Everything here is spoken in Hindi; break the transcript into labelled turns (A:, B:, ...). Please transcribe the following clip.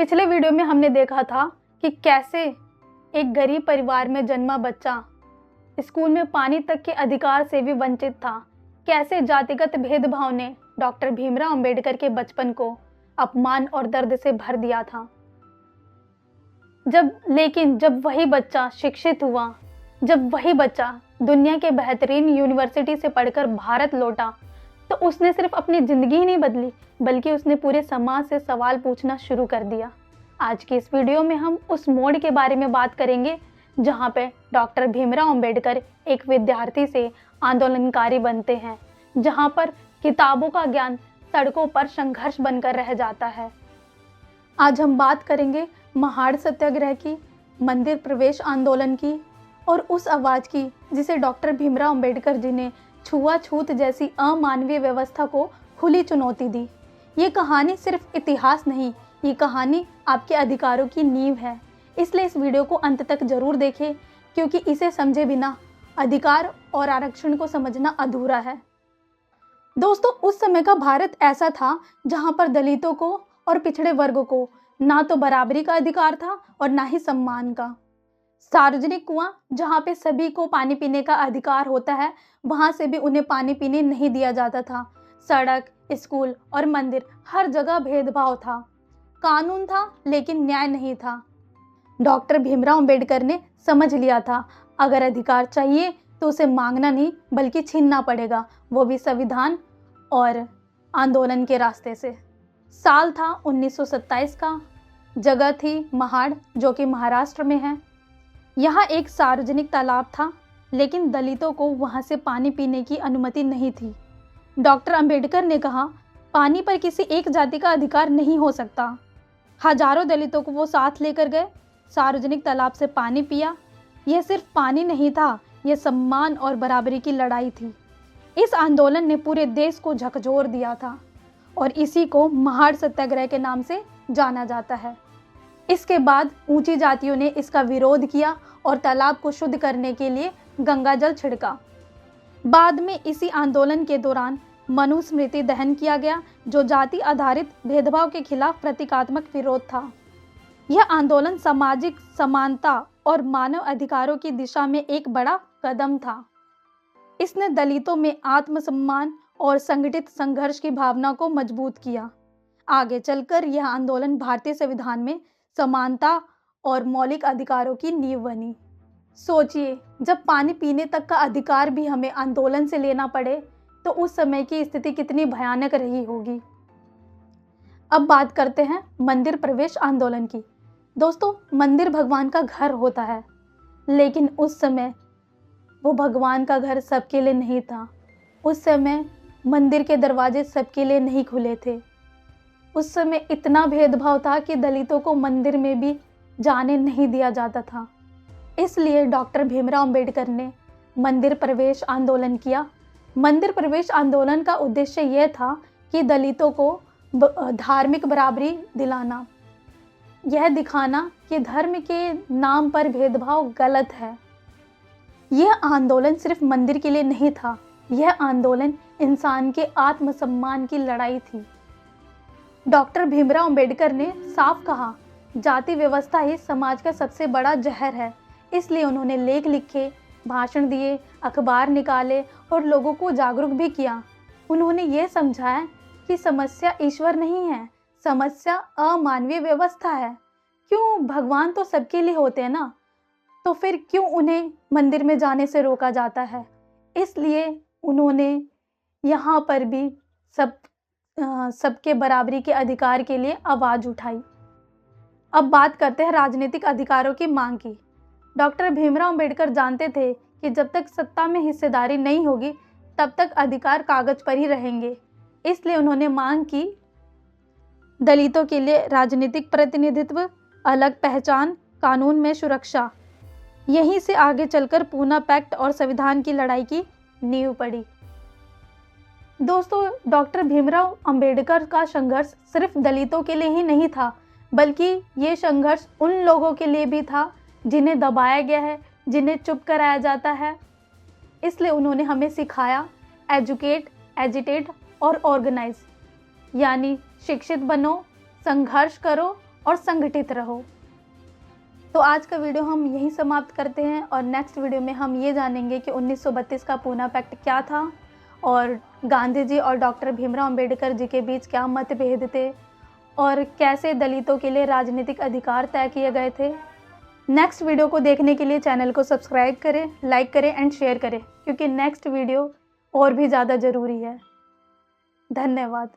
A: पिछले वीडियो में हमने देखा था कि कैसे एक गरीब परिवार में जन्मा बच्चा स्कूल में पानी तक के अधिकार से भी वंचित था। कैसे जातिगत भेदभाव ने डॉक्टर भीमराव अंबेडकर के बचपन को अपमान और दर्द से भर दिया था। जब वही बच्चा शिक्षित हुआ, जब वही बच्चा दुनिया के बेहतरीन यूनिवर्सिटी से पढ़कर भारत लौटा, तो उसने सिर्फ अपनी ज़िंदगी ही नहीं बदली, बल्कि उसने पूरे समाज से सवाल पूछना शुरू कर दिया। आज की इस वीडियो में हम उस मोड़ के बारे में बात करेंगे जहाँ पे डॉक्टर भीमराव अंबेडकर एक विद्यार्थी से आंदोलनकारी बनते हैं, जहाँ पर किताबों का ज्ञान सड़कों पर संघर्ष बनकर रह जाता है। आज हम बात करेंगे महाड़ सत्याग्रह की, मंदिर प्रवेश आंदोलन की और उस आवाज़ की जिसे डॉक्टर भीमराव अंबेडकर जी ने छुआछूत जैसी अमानवीय व्यवस्था को खुली चुनौती दी। ये कहानी सिर्फ इतिहास नहीं, ये कहानी आपके अधिकारों की नींव है। इसलिए इस वीडियो को अंत तक जरूर देखें, क्योंकि इसे समझे बिना अधिकार और आरक्षण को समझना अधूरा है। दोस्तों, उस समय का भारत ऐसा था जहाँ पर दलितों को और पिछड़े वर्ग को ना तो बराबरी का अधिकार था और ना ही सम्मान का। सार्वजनिक कुआं जहाँ पे सभी को पानी पीने का अधिकार होता है, वहाँ से भी उन्हें पानी पीने नहीं दिया जाता था। सड़क, स्कूल और मंदिर, हर जगह भेदभाव था। कानून था लेकिन न्याय नहीं था। डॉक्टर भीमराव अंबेडकर ने समझ लिया था, अगर अधिकार चाहिए तो उसे मांगना नहीं बल्कि छीनना पड़ेगा, वो भी संविधान और आंदोलन के रास्ते से। साल था 1927 का, जगह थी महाड़, जो कि महाराष्ट्र में है। यहाँ एक सार्वजनिक तालाब था, लेकिन दलितों को वहाँ से पानी पीने की अनुमति नहीं थी। डॉक्टर अंबेडकर ने कहा, पानी पर किसी एक जाति का अधिकार नहीं हो सकता। हजारों दलितों को वो साथ लेकर गए, सार्वजनिक तालाब से पानी पिया। यह सिर्फ पानी नहीं था, यह सम्मान और बराबरी की लड़ाई थी। इस आंदोलन ने पूरे देश को झकझोर दिया था और इसी को महाड़ सत्याग्रह के नाम से जाना जाता है। इसके बाद ऊंची जातियों ने इसका विरोध किया और तालाब को शुद्ध करने के लिए गंगा जल छिड़का। बाद में इसी आंदोलन के दौरान मनुस्मृति दहन किया गया, जो जाति आधारित भेदभाव के खिलाफ प्रतीकात्मक विरोध था। यह आंदोलन सामाजिक समानता और मानव अधिकारों की दिशा में एक बड़ा कदम था। इसने दलितों में आत्मसम्मान और संगठित संघर्ष की भावना को मजबूत किया। आगे चलकर यह आंदोलन भारतीय संविधान में समानता और मौलिक अधिकारों की नींव बनी। सोचिए, जब पानी पीने तक का अधिकार भी हमें आंदोलन से लेना पड़े तो उस समय की स्थिति कितनी भयानक रही होगी। अब बात करते हैं मंदिर प्रवेश आंदोलन की। दोस्तों, मंदिर भगवान का घर होता है, लेकिन उस समय वो भगवान का घर सबके लिए नहीं था। उस समय मंदिर के दरवाजे सबके लिए नहीं खुले थे। उस समय इतना भेदभाव था कि दलितों को मंदिर में भी जाने नहीं दिया जाता था। इसलिए डॉक्टर भीमराव अंबेडकर ने मंदिर प्रवेश आंदोलन किया। मंदिर प्रवेश आंदोलन का उद्देश्य यह था कि दलितों को धार्मिक बराबरी दिलाना, यह दिखाना कि धर्म के नाम पर भेदभाव गलत है। यह आंदोलन सिर्फ मंदिर के लिए नहीं था, यह आंदोलन इंसान के आत्मसम्मान की लड़ाई थी। डॉक्टर भीमराव अंबेडकर ने साफ कहा, जाति व्यवस्था ही समाज का सबसे बड़ा जहर है। इसलिए उन्होंने लेख लिखे, भाषण दिए, अखबार निकाले और लोगों को जागरूक भी किया। उन्होंने ये समझाया कि समस्या ईश्वर नहीं है, समस्या अमानवीय व्यवस्था है। क्यों, भगवान तो सबके लिए होते हैं ना, तो फिर क्यों उन्हें मंदिर में जाने से रोका जाता है। इसलिए उन्होंने यहाँ पर भी सबके बराबरी के अधिकार के लिए आवाज़ उठाई। अब बात करते हैं राजनीतिक अधिकारों की मांग की। डॉक्टर भीमराव अंबेडकर जानते थे कि जब तक सत्ता में हिस्सेदारी नहीं होगी तब तक अधिकार कागज पर ही रहेंगे। इसलिए उन्होंने मांग की, दलितों के लिए राजनीतिक प्रतिनिधित्व, अलग पहचान, कानून में सुरक्षा। यहीं से आगे चलकर पूना पैक्ट और संविधान की लड़ाई की नींव पड़ी। दोस्तों, डॉक्टर भीमराव अंबेडकर का संघर्ष सिर्फ दलितों के लिए ही नहीं था, बल्कि ये संघर्ष उन लोगों के लिए भी था जिन्हें दबाया गया है, जिन्हें चुप कराया जाता है। इसलिए उन्होंने हमें सिखाया, एजुकेट, एजिटेट और ऑर्गेनाइज, यानी शिक्षित बनो, संघर्ष करो और संगठित रहो। तो आज का वीडियो हम यहीं समाप्त करते हैं और नेक्स्ट वीडियो में हम ये जानेंगे कि 1932 का पूना पैक्ट क्या था और गांधी जी और डॉक्टर भीमराव अंबेडकर जी के बीच क्या मतभेद थे और कैसे दलितों के लिए राजनीतिक अधिकार तय किए गए थे। नेक्स्ट वीडियो को देखने के लिए चैनल को सब्सक्राइब करें, लाइक करें एंड शेयर करें, क्योंकि नेक्स्ट वीडियो और भी ज़्यादा ज़रूरी है। धन्यवाद।